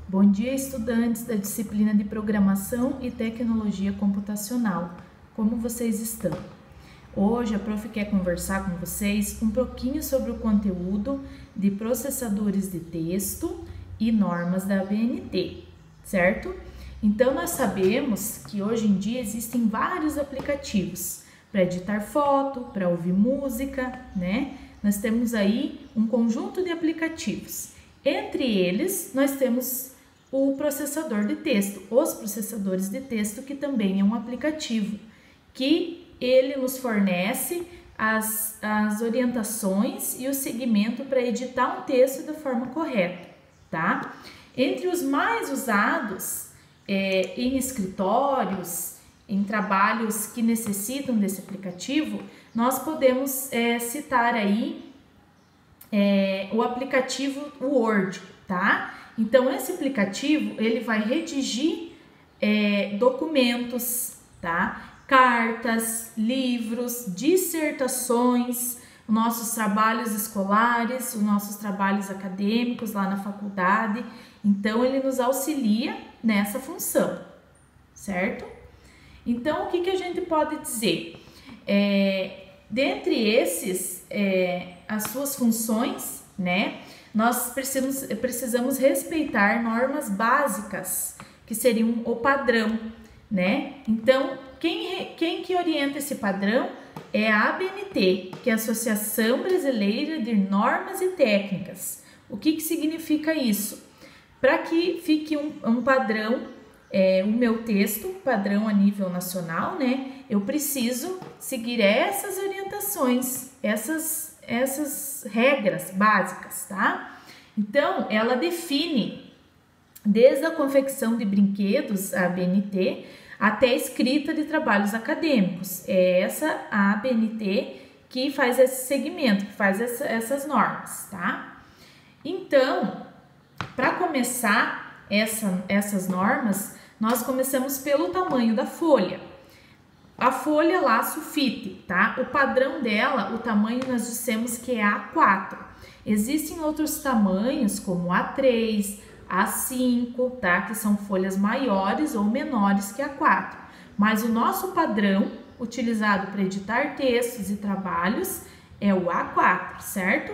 Bom dia, estudantes da disciplina de Programação e Tecnologia Computacional. Como vocês estão? Hoje a prof quer conversar com vocês um pouquinho sobre o conteúdo de processadores de texto e normas da ABNT, certo? Então nós sabemos que hoje em dia existem vários aplicativos para editar foto, para ouvir música, né? Nós temos aí um conjunto de aplicativos. Entre eles, nós temos o processador de texto, os processadores de texto, que também é um aplicativo, que ele nos fornece as orientações e o segmento para editar um texto da forma correta, tá? Entre os mais usados em escritórios, em trabalhos que necessitam desse aplicativo, nós podemos citar aí o aplicativo Word, tá? Então, esse aplicativo, ele vai redigir documentos, tá? Cartas, livros, dissertações, nossos trabalhos escolares, os nossos trabalhos acadêmicos lá na faculdade. Então, ele nos auxilia nessa função, certo? Então, o que a gente pode dizer? Dentre esses, as suas funções, né? Nós precisamos respeitar normas básicas, que seriam o padrão, né? Então, quem que orienta esse padrão é a ABNT, que é a Associação Brasileira de Normas e Técnicas. O que significa isso? Para que fique um padrão, o meu texto, padrão a nível nacional, né? Eu preciso seguir essas orientações, essas regras básicas, tá? Então, ela define desde a confecção de brinquedos, a ABNT, até a escrita de trabalhos acadêmicos. É essa a ABNT que faz esse segmento, que faz essas normas, tá? Então, para começar essas normas, nós começamos pelo tamanho da folha. A folha lá, sulfite, tá? O padrão dela, o tamanho nós dissemos que é A4. Existem outros tamanhos como A3, A5, tá? Que são folhas maiores ou menores que A4. Mas o nosso padrão, utilizado para editar textos e trabalhos, é o A4, certo?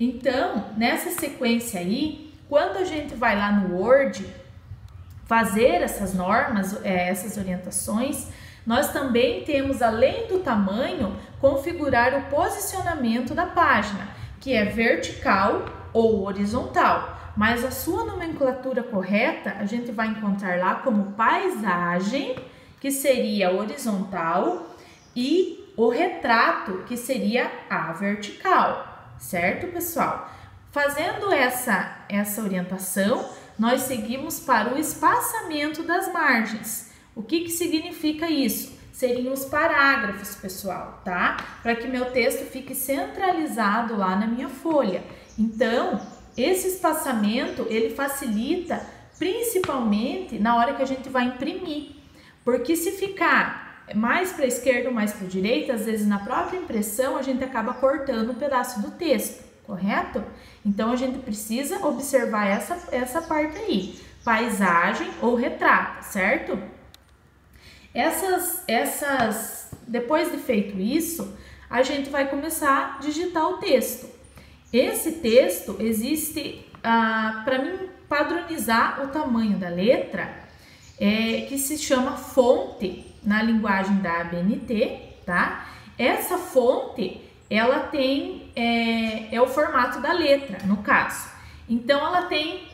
Então, nessa sequência aí, quando a gente vai lá no Word fazer essas normas, essas orientações, nós também temos, além do tamanho, configurar o posicionamento da página, que é vertical ou horizontal. Mas a sua nomenclatura correta, a gente vai encontrar lá como paisagem, que seria horizontal, e o retrato, que seria a vertical, certo, pessoal? Fazendo essa orientação, nós seguimos para o espaçamento das margens. O que significa isso? Seriam os parágrafos, pessoal, tá? Para que meu texto fique centralizado lá na minha folha. Então, esse espaçamento, ele facilita principalmente na hora que a gente vai imprimir. Porque se ficar mais para a esquerda ou mais para a direita, às vezes na própria impressão a gente acaba cortando um pedaço do texto, correto? Então, a gente precisa observar essa parte aí, paisagem ou retrato, certo? Depois de feito isso, a gente vai começar a digitar o texto. Esse texto existe, para mim, padronizar o tamanho da letra, que se chama fonte na linguagem da ABNT, tá? Essa fonte, ela tem, é o formato da letra, no caso. Então, ela tem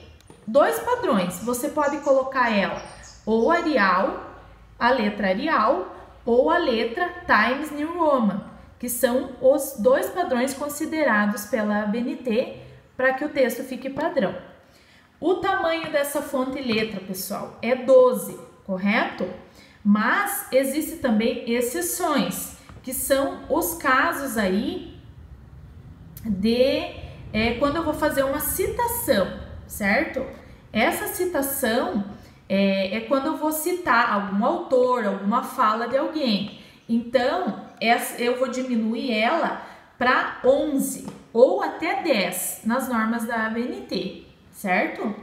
dois padrões. Você pode colocar ela ou Arial, a letra Arial, ou a letra Times New Roman, que são os dois padrões considerados pela ABNT para que o texto fique padrão. O tamanho dessa fonte letra, pessoal, é 12, correto? Mas existe também exceções, que são os casos aí de quando eu vou fazer uma citação, certo? Essa citação é quando eu vou citar algum autor, alguma fala de alguém. Então, eu vou diminuir ela para 11 ou até 10 nas normas da ABNT, certo?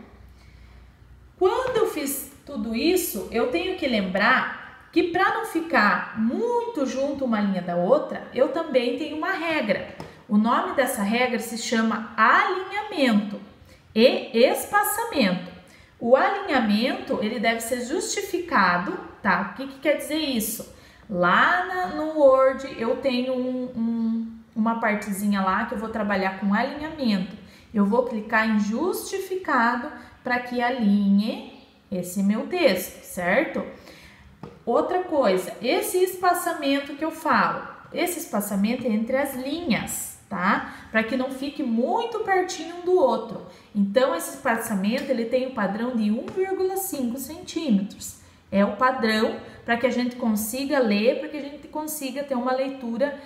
Quando eu fiz tudo isso, eu tenho que lembrar que para não ficar muito junto uma linha da outra, eu também tenho uma regra. O nome dessa regra se chama alinhamento e espaçamento. O alinhamento, ele deve ser justificado, tá? O que quer dizer isso? Lá no Word eu tenho uma partezinha lá que eu vou trabalhar com alinhamento. Eu vou clicar em justificado para que alinhe esse meu texto, certo? Outra coisa, esse espaçamento que eu falo, esse espaçamento é entre as linhas, tá? Para que não fique muito pertinho um do outro. Então, esse espaçamento, ele tem o padrão de 1,5 centímetros. É o padrão para que a gente consiga ler, para que a gente consiga ter uma leitura,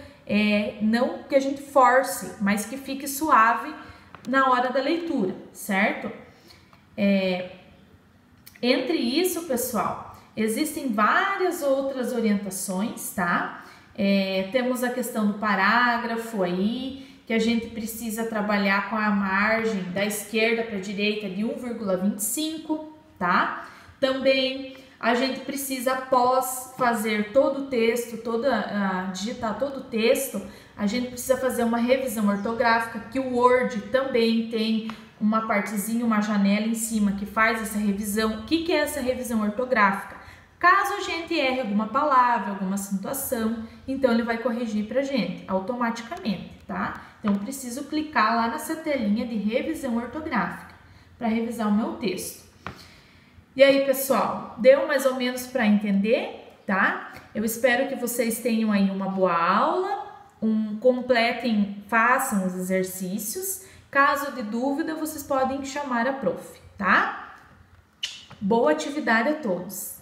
não que a gente force, mas que fique suave na hora da leitura, certo? Entre isso, pessoal, existem várias outras orientações, tá? Temos a questão do parágrafo aí, que a gente precisa trabalhar com a margem da esquerda para a direita de 1,25, tá? Também a gente precisa, após fazer todo o texto, digitar todo o texto, a gente precisa fazer uma revisão ortográfica, que o Word também tem uma partezinha, uma janela em cima que faz essa revisão. O que é essa revisão ortográfica? Caso a gente erre alguma palavra, alguma acentuação, então ele vai corrigir pra gente automaticamente, tá? Então eu preciso clicar lá nessa telinha de revisão ortográfica para revisar o meu texto. E aí, pessoal, deu mais ou menos para entender, tá? Eu espero que vocês tenham aí uma boa aula, completem, façam os exercícios. Caso de dúvida, vocês podem chamar a prof, tá? Boa atividade a todos!